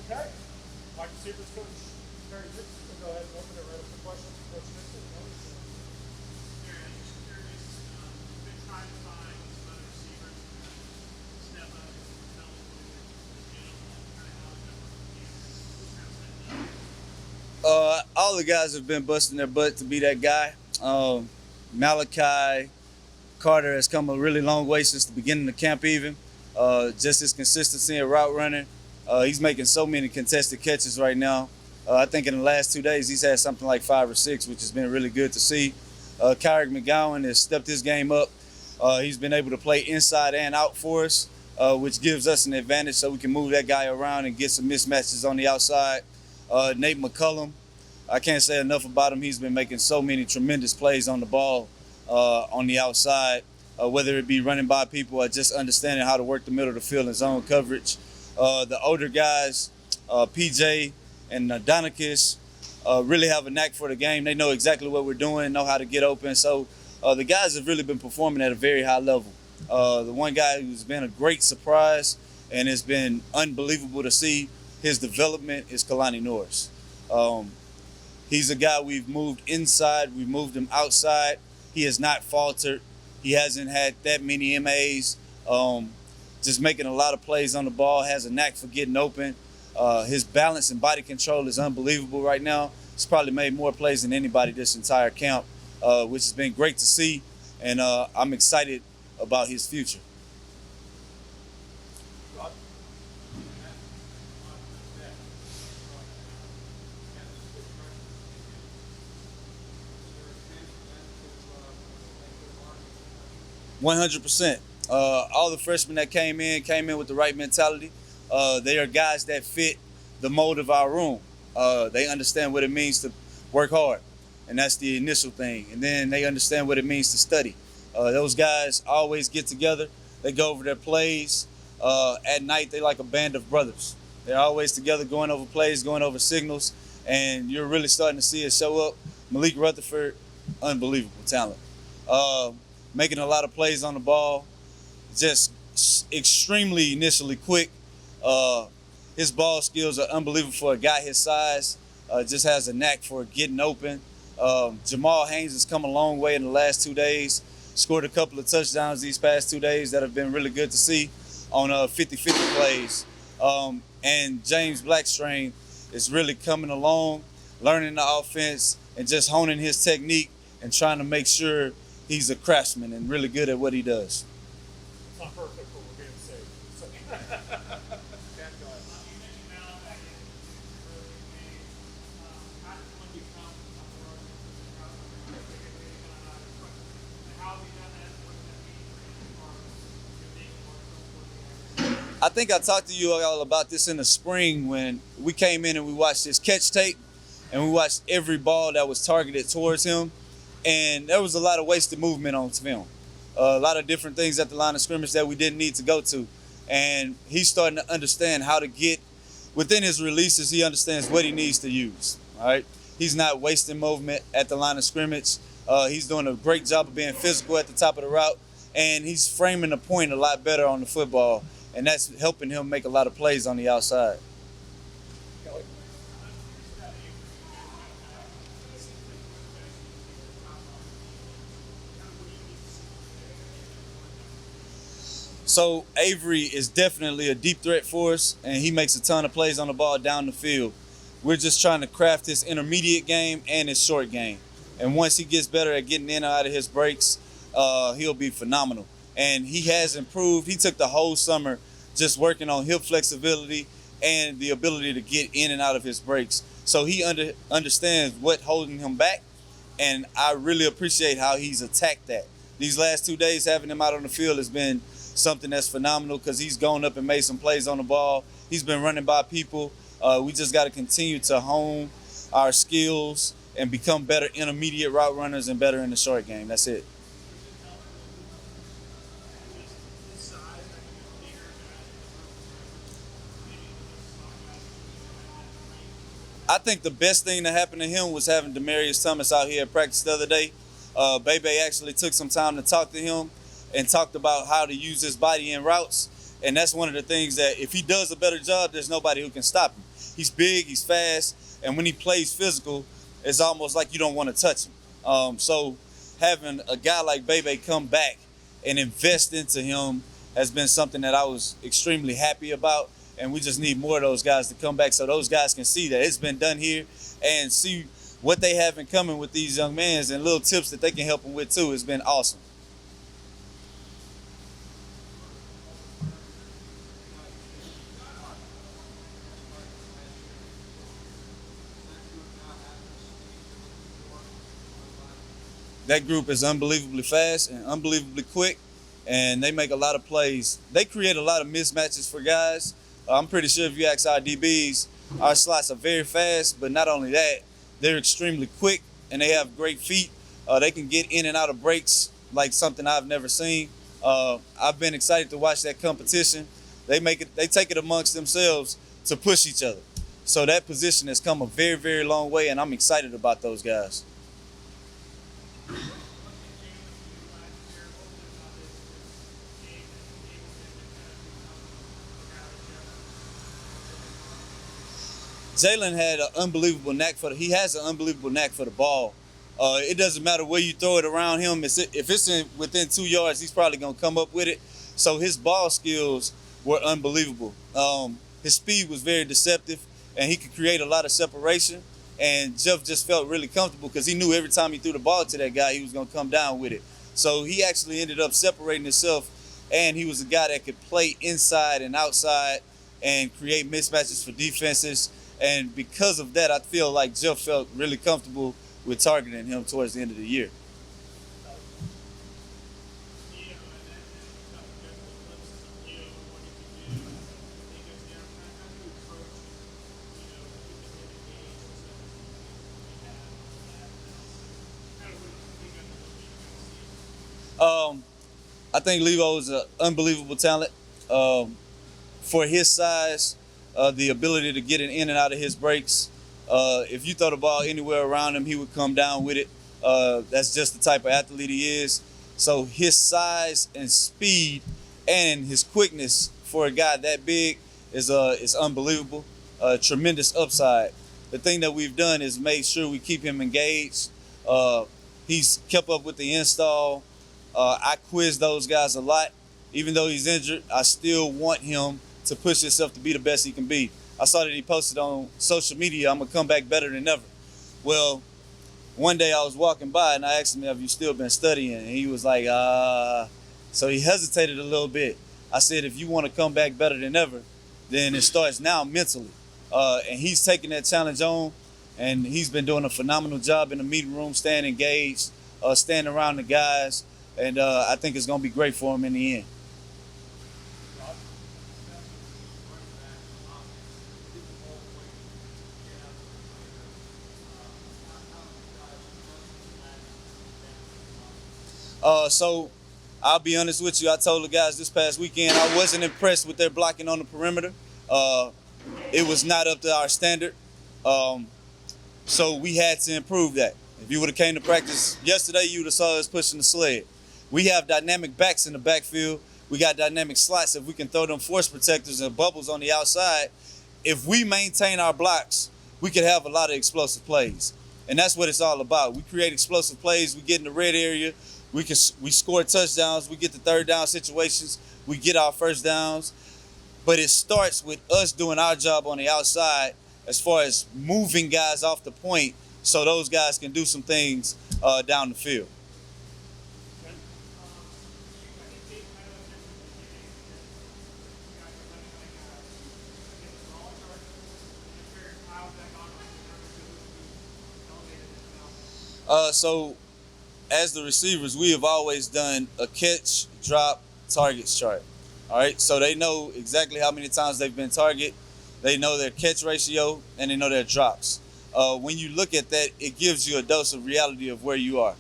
Okay. Wide receivers coach Kerry Dixon will go ahead and open it right up for questions. Coach Dixon, Gary, I'm just curious, been trying to find some other receivers to step up and tell us what the deal and kind of how it's been working for you. Who's kind of stepping up? All the guys have been busting their butt to be that guy. Malachi Carter has come a really long way since the beginning of camp even. Just his consistency in route running. He's making so many contested catches right now. I think in the last 2 days he's had something like 5 or 6, which has been really good to see. Kyric McGowan has stepped his game up. He's been able to play inside and out for us, which gives us an advantage so we can move that guy around and get some mismatches on the outside. Nate Mccullum, I can't say enough about him. He's been making so many tremendous plays on the ball on the outside, whether it be running by people or just understanding how to work the middle of the field and zone coverage. The older guys, Peje and Adonicas, really have a knack for the game. They know exactly what we're doing, know how to get open. So the guys have really been performing at a very high level. The one guy who's been a great surprise and it's been unbelievable to see his development is Kalani Norris. He's a guy we've moved inside, we've moved him outside. He has not faltered. He hasn't had that many MAs. Just making a lot of plays on the ball, has a knack for getting open. His balance and body control is unbelievable right now. He's probably made more plays than anybody this entire camp, which has been great to see. And I'm excited about his future. 100%. All the freshmen that came in with the right mentality. They are guys that fit the mold of our room. They understand what it means to work hard, and that's the initial thing. And then they understand what it means to study. Those guys always get together. They go over their plays. At night, they like a band of brothers. They're always together going over plays, going over signals, and you're really starting to see it show up. Malik Rutherford, unbelievable talent. Making a lot of plays on the ball, just extremely initially quick. His ball skills are unbelievable for a guy his size. Just has a knack for getting open. Jamal Haynes has come a long way in the last 2 days. Scored a couple of touchdowns these past 2 days that have been really good to see on 50-50 plays. And James Blackstrain is really coming along, learning the offense and just honing his technique and trying to make sure he's a craftsman and really good at what he does. it's not perfect, but we're getting saved. So, You mentioned Malachi in the early game. How does one become a more how have you done that? What does that mean for him as far as being more trustworthy? I think I talked to you all about this in the spring when we came in and we watched his catch tape and we watched every ball that was targeted towards him. And there was a lot of wasted movement on film. A lot of different things at the line of scrimmage that we didn't need to go to. And he's starting to understand how to get within his releases. He understands what he needs to use. All right. He's not wasting movement at the line of scrimmage. He's doing a great job of being physical at the top of the route. And he's framing the point a lot better on the football. And that's helping him make a lot of plays on the outside. Kelly. So Avery is definitely a deep threat for us, and he makes a ton of plays on the ball down the field. We're just trying to craft his intermediate game and his short game. And once he gets better at getting in and out of his breaks, he'll be phenomenal. And he has improved. He took the whole summer just working on hip flexibility and the ability to get in and out of his breaks. So he understands what's holding him back, and I really appreciate how he's attacked that. These last 2 days, having him out on the field has been something that's phenomenal because he's gone up and made some plays on the ball. He's been running by people. We just got to continue to hone our skills and become better intermediate route runners and better in the short game. That's it. I think the best thing that happened to him was having Demaryius Thomas out here at practice the other day. Bebe actually took some time to talk to him and talked about how to use his body in routes. And that's one of the things that if he does a better job, there's nobody who can stop him. He's big, he's fast, and when he plays physical, it's almost like you don't want to touch him. So having a guy like Peje come back and invest into him has been something that I was extremely happy about. And we just need more of those guys to come back so those guys can see that it's been done here and see what they have in common with these young men and little tips that they can help them with too. It's been awesome. That group is unbelievably fast and unbelievably quick, and they make a lot of plays. They create a lot of mismatches for guys. I'm pretty sure if you ask our DBs, our slots are very fast, but not only that, they're extremely quick and they have great feet. They can get in and out of breaks like something I've never seen. I've been excited to watch that competition. They take it amongst themselves to push each other. So that position has come a very, very long way, and I'm excited about those guys. Jalen had an unbelievable knack he has an unbelievable knack for the ball. It doesn't matter where you throw it around him. If it's within 2 yards, he's probably going to come up with it. So his ball skills were unbelievable. His speed was very deceptive, and he could create a lot of separation. And Jeff just felt really comfortable because he knew every time he threw the ball to that guy, he was going to come down with it. So he actually ended up separating himself, and he was a guy that could play inside and outside and create mismatches for defenses. And because of that, I feel like Jeff felt really comfortable with targeting him towards the end of the year. I think Levo is an unbelievable talent. For his size, the ability to get it in and out of his breaks. If you throw the ball anywhere around him, he would come down with it. That's just the type of athlete he is. So his size and speed and his quickness for a guy that big is unbelievable. Tremendous upside. The thing that we've done is made sure we keep him engaged. He's kept up with the install. I quiz those guys a lot. Even though he's injured, I still want him to push himself to be the best he can be. I saw that he posted on social media, I'm going to come back better than ever. Well, one day I was walking by and I asked him, have you still been studying? And he was like, So he hesitated a little bit. I said, if you want to come back better than ever, then it starts now mentally. And he's taking that challenge on, and he's been doing a phenomenal job in the meeting room, staying engaged, staying around the guys, and I think it's going to be great for him in the end. So I'll be honest with you. I told the guys this past weekend I wasn't impressed with their blocking on the perimeter. It was not up to our standard. So we had to improve that. If you would have came to practice yesterday, you would have saw us pushing the sled. We have dynamic backs in the backfield. We got dynamic slots. If we can throw them force protectors and bubbles on the outside, if we maintain our blocks, we could have a lot of explosive plays. And that's what it's all about. We create explosive plays. We get in the red area. We score touchdowns. We get the third down situations. We get our first downs. But it starts with us doing our job on the outside as far as moving guys off the point so those guys can do some things down the field. So as the receivers, we have always done a catch, drop, targets chart. All right, so they know exactly how many times they've been targeted. They know their catch ratio, and they know their drops. When you look at that, it gives you a dose of reality of where you are.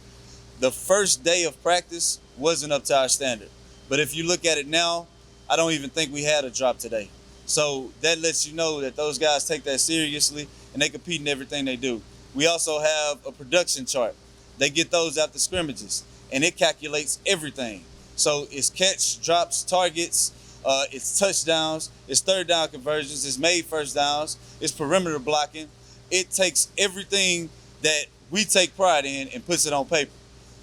The first day of practice wasn't up to our standard. But if you look at it now, I don't even think we had a drop today. So that lets you know that those guys take that seriously, and they compete in everything they do. We also have a production chart. They get those after scrimmages, and it calculates everything. So it's catch, drops, targets, It's touchdowns, it's third down conversions, it's made first downs, it's perimeter blocking. It takes everything that we take pride in and puts it on paper.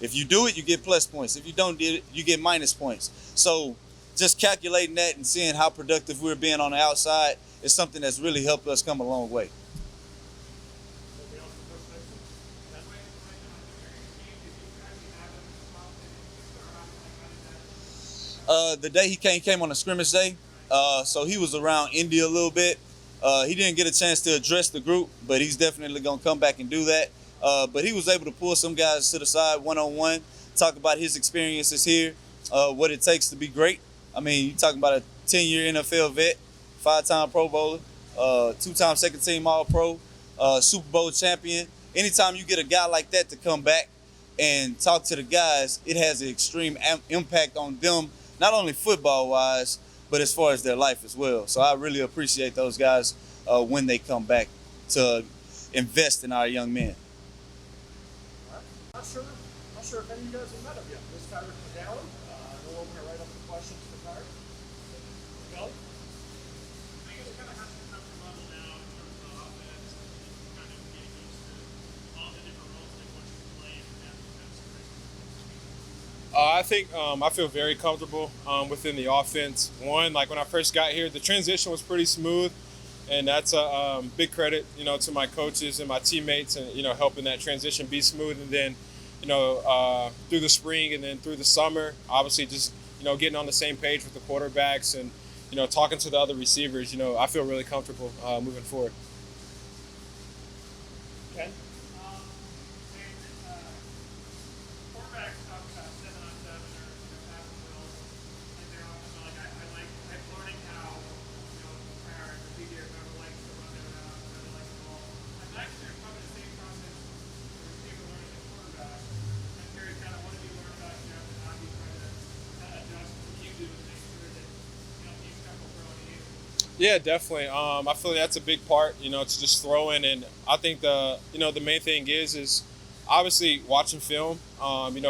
If you do it, you get plus points. If you don't do it, you get minus points. So just calculating that and seeing how productive we're being on the outside is something that's really helped us come a long way. Anybody else for Coach Dixon? The day he came on a scrimmage day, so he was around India a little bit. He didn't get a chance to address the group, but he's definitely going to come back and do that. But he was able to pull some guys to the side one-on-one, talk about his experiences here, what it takes to be great. I mean, you're talking about a 10-year NFL vet, 5-time Pro Bowler, 2-time second-team All-Pro, Super Bowl champion. Anytime you get a guy like that to come back and talk to the guys, it has an extreme impact on them, not only football-wise, but as far as their life as well. So I really appreciate those guys when they come back to invest in our young men. All right. Not sure if any of you guys have met him yet. This is Kyric McGowan. We'll open it right up to questions for Kyric. Kelly? I guess it kind of has to come to level now in terms of the offense and kind of getting used to all the different roles they want you to play in that defense. I think I feel very comfortable within the offense. One, like when I first got here, the transition was pretty smooth, and that's a big credit, to my coaches and my teammates, and helping that transition be smooth. And then, through the spring and then through the summer, obviously just getting on the same page with the quarterbacks and talking to the other receivers. I feel really comfortable moving forward. Ken? Quarterbacks talk about 7-on-7 or half the field. Like they're often like I'm learning how our Peje or whoever likes to run their route, whoever likes the ball. I'm actually probably the same process the receiver learning the quarterback. I'm curious, kind of what have you learned about Jeff and how do you try to adjust what you do to make sure that he's comfortable throwing to you? Yeah, definitely. I feel that's a big part, to just throw in. And I think the main thing is obviously watching film,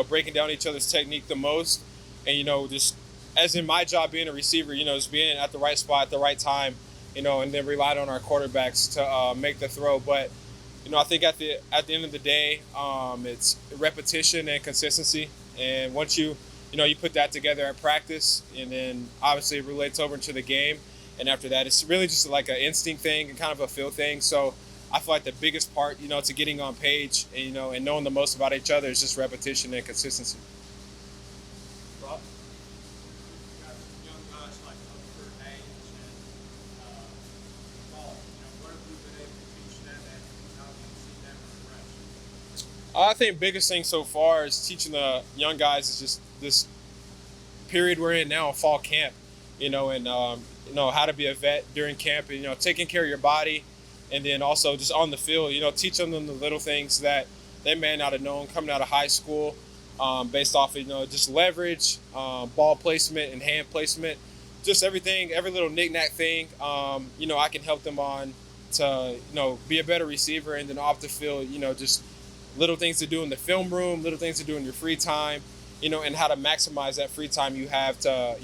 breaking down each other's technique the most. And, just as in my job being a receiver, just being at the right spot at the right time, and then relying on our quarterbacks to make the throw. But, I think at the end of the day, it's repetition and consistency. And once you put that together at practice, and then obviously it relates over into the game. And after that, it's really just like an instinct thing and kind of a feel thing. So I feel like the biggest part, to getting on page, and, and knowing the most about each other is just repetition and consistency. Rob? You got some young guys like Haynes and Paul. What have we been able to teach them, and how do you see them progress? I think biggest thing so far is teaching the young guys is just this period we're in now, fall camp, and how to be a vet during camp, and taking care of your body, and then also just on the field, teaching them the little things that they may not have known coming out of high school, based off of just leverage, ball placement and hand placement, just everything, every little knick-knack thing. I can help them on to be a better receiver, and then off the field, just little things to do in the film room, little things to do in your free time, and how to maximize that free time you have to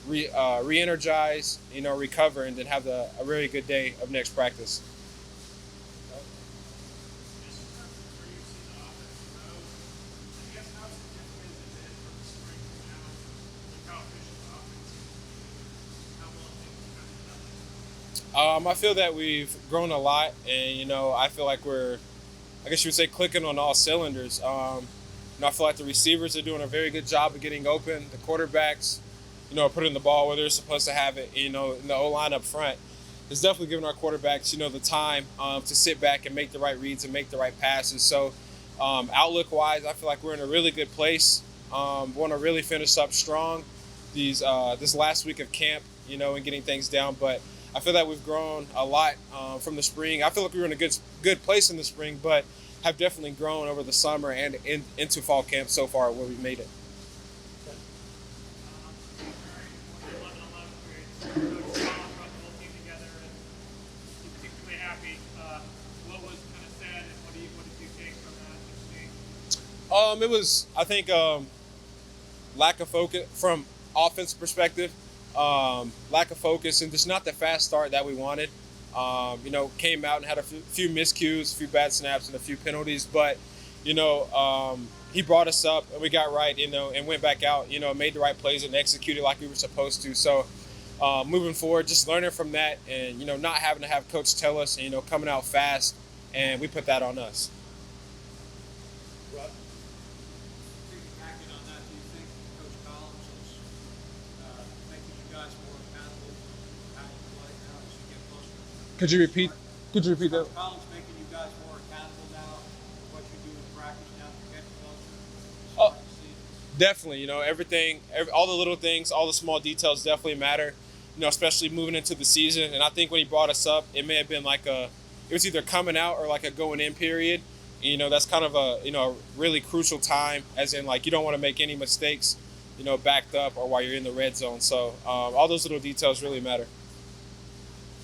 re-energize, recover, and then have a really good day of next practice. Just in terms of where you see the offense grow, I guess how significant is it from the spring to now, like how efficient the offense is, how well things have kind of done? I feel that we've grown a lot, and I feel like we're, I guess you would say, clicking on all cylinders. I feel like the receivers are doing a very good job of getting open. The quarterbacks, putting the ball where they're supposed to have it, in the O-line up front. It's definitely giving our quarterbacks, the time to sit back and make the right reads and make the right passes. So outlook-wise, I feel like we're in a really good place. Want to really finish up strong this last week of camp, and getting things down. But I feel that we've grown a lot from the spring. I feel like we were in a good place in the spring, but have definitely grown over the summer and into fall camp so far where we've made it. It was, I think, lack of focus from offense perspective. lack of focus, and just not the fast start that we wanted. Came out and had a few miscues, a few bad snaps, and a few penalties. But, he brought us up, and we got right, and went back out, made the right plays and executed like we were supposed to. So moving forward, just learning from that and, not having to have coach tell us, coming out fast, and we put that on us. Rod? Piggybacking on that, do you think Coach Collins is making you guys more accountable how you play now as you get closer? Could you repeat that? Coach Collins making you guys more accountable now for what you do in practice now to get closer? Oh, definitely. All the little things, all the small details definitely matter, especially moving into the season. And I think when he brought us up, it may have been it was either coming out or like a going in period. That's kind of a really crucial time, as in you don't want to make any mistakes, backed up or while you're in the red zone. So all those little details really matter.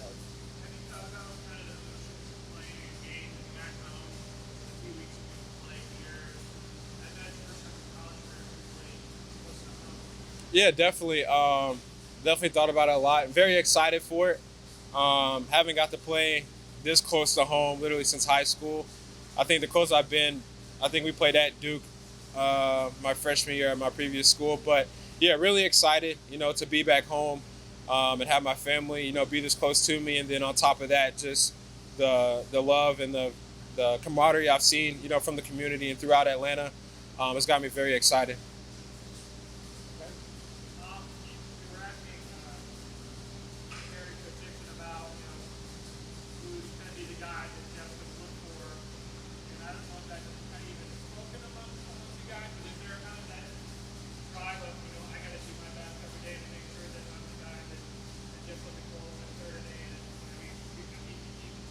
Have you thought about kind of the emotions of playing a game back home a few weeks ago, playing here? And that's your first time in college where you're playing close to home. Yeah, definitely. Definitely thought about it a lot. Very excited for it. Haven't got to play this close to home literally since high school. I think the closest I've been, I think we played at Duke my freshman year at my previous school. But yeah, really excited, to be back home and have my family, be this close to me. And then on top of that, just the love and the camaraderie I've seen, from the community and throughout Atlanta has got me very excited. You were asking Kerry Dixon about, who's going to be the guy that Jeff's going to look for. And I don't know if that's kind of even spoken amongst you guys, but is there kind of that drive of, I got to do my best every day to make sure that I'm the guy that Jeff's looking for on third day, and you can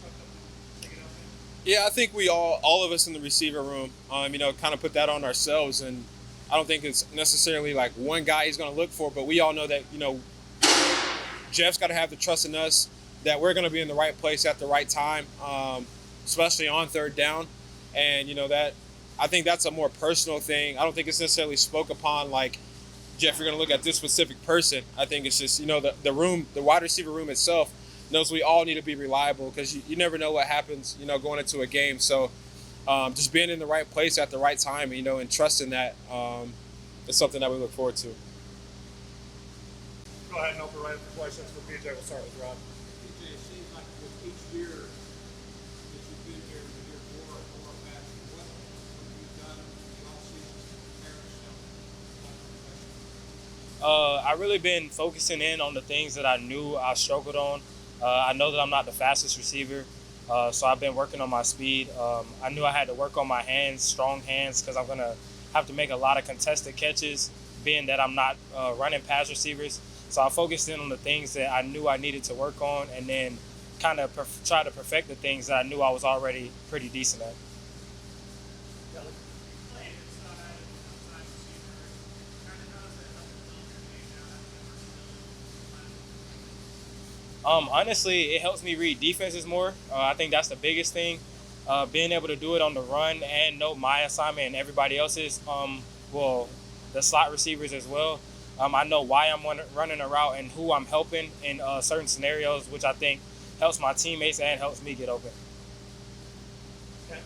trust them to take it up in? Yeah, I think we all of us in the receiver room, kind of put that on ourselves. And I don't think it's necessarily like one guy he's going to look for, but we all know that, Jeff's got to have the trust in us that we're going to be in the right place at the right time, especially on third down. And, that I think that's a more personal thing. I don't think it's necessarily spoke upon like, Jeff, you're going to look at this specific person. I think it's just, the wide receiver room itself knows we all need to be reliable because you never know what happens, going into a game. So just being in the right place at the right time, and trusting that is something that we look forward to. Go ahead and open right up for questions for Peje. We'll start with Rod. Peje, it seems like with each year that you've been here, you hear more and more about what have you done in the offseason to prepare yourself? I really been focusing in on the things that I knew I struggled on. I know that I'm not the fastest receiver, so I've been working on my speed. I knew I had to work on my hands, strong hands, because I'm going to have to make a lot of contested catches, being that I'm not running pass receivers. So I focused in on the things that I knew I needed to work on, and then kind of try to perfect the things that I knew I was already pretty decent at. Kelly? Playing inside and outside receiver, kind of knows that helps build your game now, having the versatility. Honestly, it helps me read defenses more. I think that's the biggest thing. Being able to do it on the run and know my assignment and everybody else's, the slot receivers as well. I know why I'm running a route and who I'm helping in certain scenarios, which I think helps my teammates and helps me get open. Okay.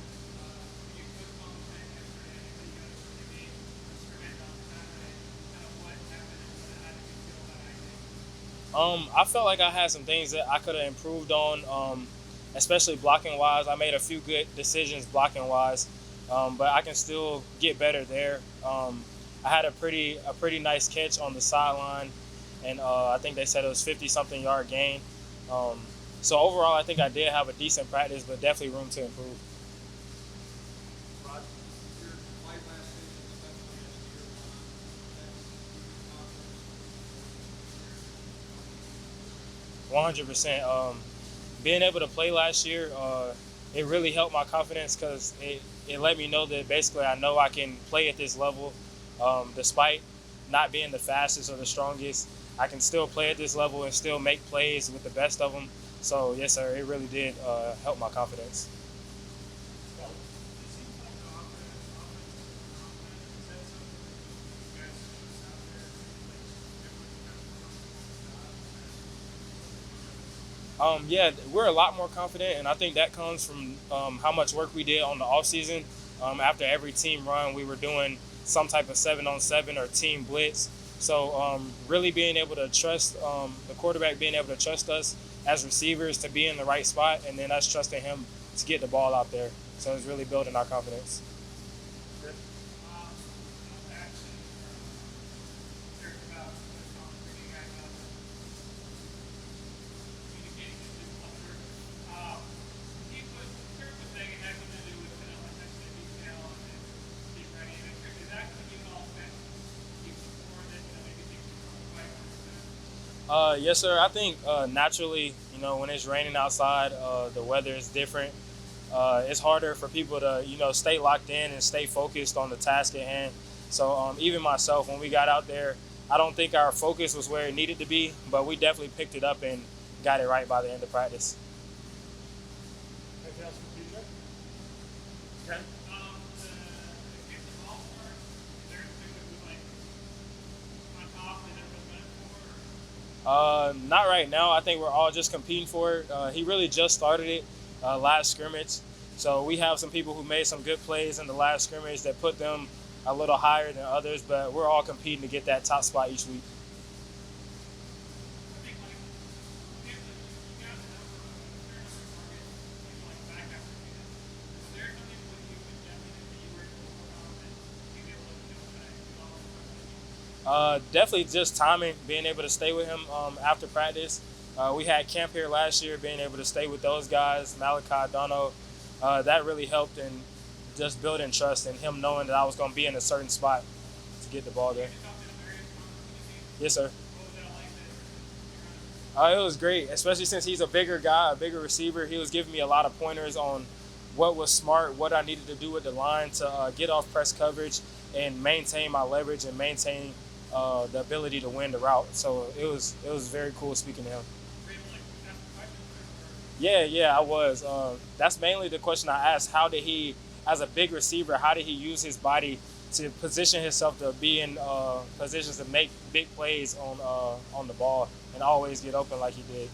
You could call the thing yesterday, but you guys really made a scrimmage on Saturday. Kind of what happened and how did you feel about anything? I felt like I had some things that I could have improved on, especially blocking wise. I made a few good decisions blocking wise, but I can still get better there. I had a pretty nice catch on the sideline, and I think they said it was 50-something yard gain. So overall, I think I did have a decent practice, but definitely room to improve. Rod? Your play last season, especially as the year went on, that you confidence 100%. Being able to play last year, it really helped my confidence because it let me know that basically I know I can play at this level. Despite not being the fastest or the strongest, I can still play at this level and still make plays with the best of them. So, yes, sir, it really did help my confidence. Kelly? It seems like the offense is confident. Is that something that you guys notice out there? Like, everyone's kind of comfortable with that? Yeah, we're a lot more confident, and I think that comes from how much work we did on the offseason. After every team run, we were doing some type of 7-on-7 or team blitz. So really being able to trust the quarterback, being able to trust us as receivers to be in the right spot, and then us trusting him to get the ball out there. So it's really building our confidence. Yes, sir. I think naturally, when it's raining outside, the weather is different. It's harder for people to, stay locked in and stay focused on the task at hand. So even myself, when we got out there, I don't think our focus was where it needed to be, but we definitely picked it up and got it right by the end of practice. Anything else for Peje? Ken? Not right now. I think we're all just competing for it. He really just started it last scrimmage. So we have some people who made some good plays in the last scrimmage that put them a little higher than others, but we're all competing to get that top spot each week. Definitely just timing, being able to stay with him after practice. We had camp here last year, being able to stay with those guys, Malachi, Dono. That really helped in just building trust and him knowing that I was going to be in a certain spot to get the ball there. Yes, sir. It was great, especially since he's a bigger guy, a bigger receiver. He was giving me a lot of pointers on what was smart, what I needed to do with the line to get off press coverage and maintain my leverage and maintain the ability to win the route. So it was very cool speaking to him. Yeah, I was. That's mainly the question I asked. How did he, as a big receiver, how did he use his body to position himself to be in positions to make big plays on the ball and always get open like he did?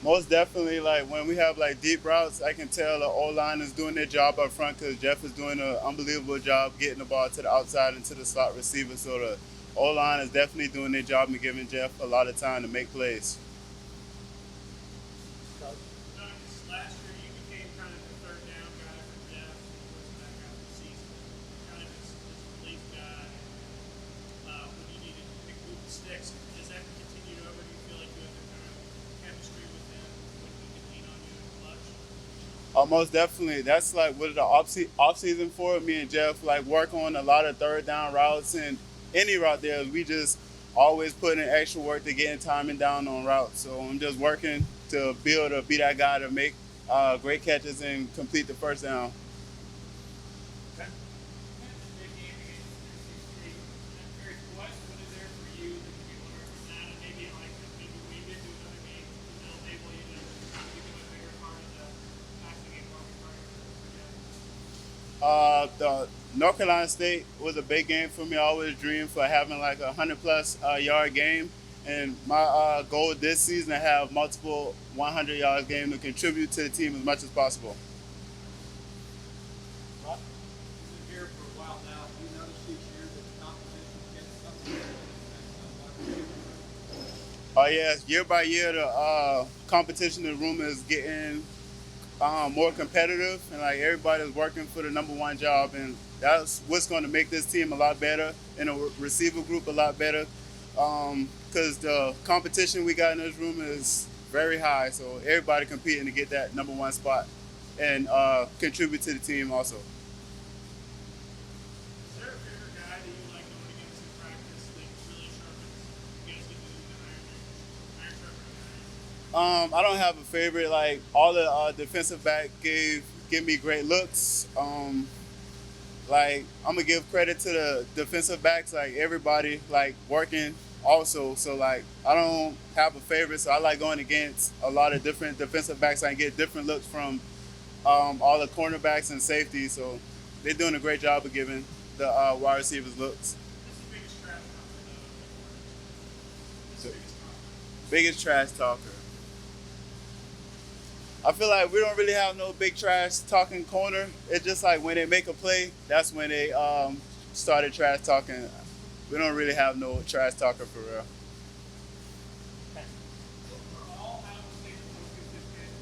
Most definitely, like when we have like deep routes, I can tell the O-line is doing their job up front because Jeff is doing an unbelievable job getting the ball to the outside and to the slot receiver. So the O-line is definitely doing their job and giving Jeff a lot of time to make plays. Last year, you became kind of the third down guy for Jeff towards the back half of the season, kind of his relief guy. When you needed to move the sticks, does that continue over? Do you feel like you have the kind of chemistry with him when he can lean on you in clutch? Most definitely. That's like what the off season for me and Jeff like work on a lot of third down routes and any route there. We just always put in extra work to get in timing down on routes. So I'm just working to be able to be that guy to make great catches and complete the first down. The North Carolina State was a big game for me. I always dreamed for having like a 100+ yard game, and my goal this season to have multiple 100 yard games to contribute to the team as much as possible. You've been here for a while now. Do you notice each year that the competition gets something? Oh yeah, year by year the competition in the room is getting more competitive, and like everybody's working for the number one job, and that's what's going to make this team a lot better and a receiver group a lot better, because the competition we got in this room is very high, so everybody competing to get that number one spot and contribute to the team also. Is there a favorite guy that you like going against in practice that really sharpens? You guys get to do the iron sharpening iron? I don't have a favorite. Like all the defensive back give me great looks. Like I'm gonna give credit to the defensive backs. Like everybody like working also. So like I don't have a favorite. So I like going against a lot of different defensive backs. I can get different looks from all the cornerbacks and safeties. So they're doing a great job of giving the wide receivers looks. What's the biggest trap Biggest trash talker. I feel like we don't really have no big trash talking corner. It's just like when they make a play, that's when they started trash talking. We don't really have no trash talker for real. Are all Iowa State focused in camp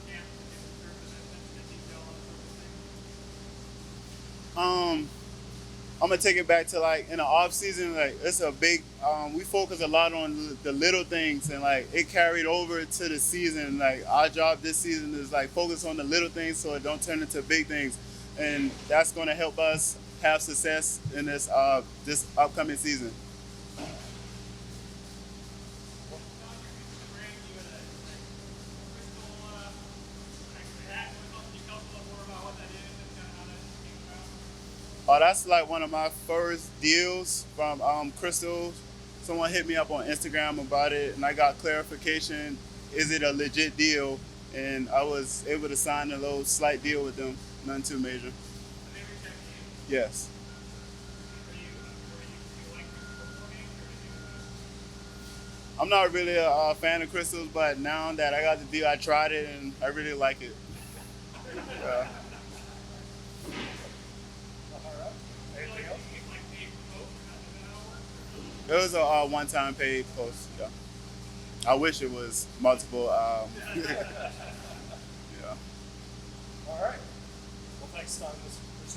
to get the service and the detail on the service thing? I'm gonna take it back to like in the off season, like it's a big. We focus a lot on the little things, and like it carried over to the season. Like our job this season is like focus on the little things so it don't turn into big things, and that's gonna help us have success in this upcoming season. Oh, that's like one of my first deals from Crystal. Someone hit me up on Instagram about it, and I got clarification. Is it a legit deal? And I was able to sign a little slight deal with them, nothing too major. Yes. I'm not really a fan of crystals, but now that I got the deal, I tried it, and I really like it. It was a one-time paid post. Yeah. I wish it was multiple. Yeah. All right. Well, thanks, Tom. This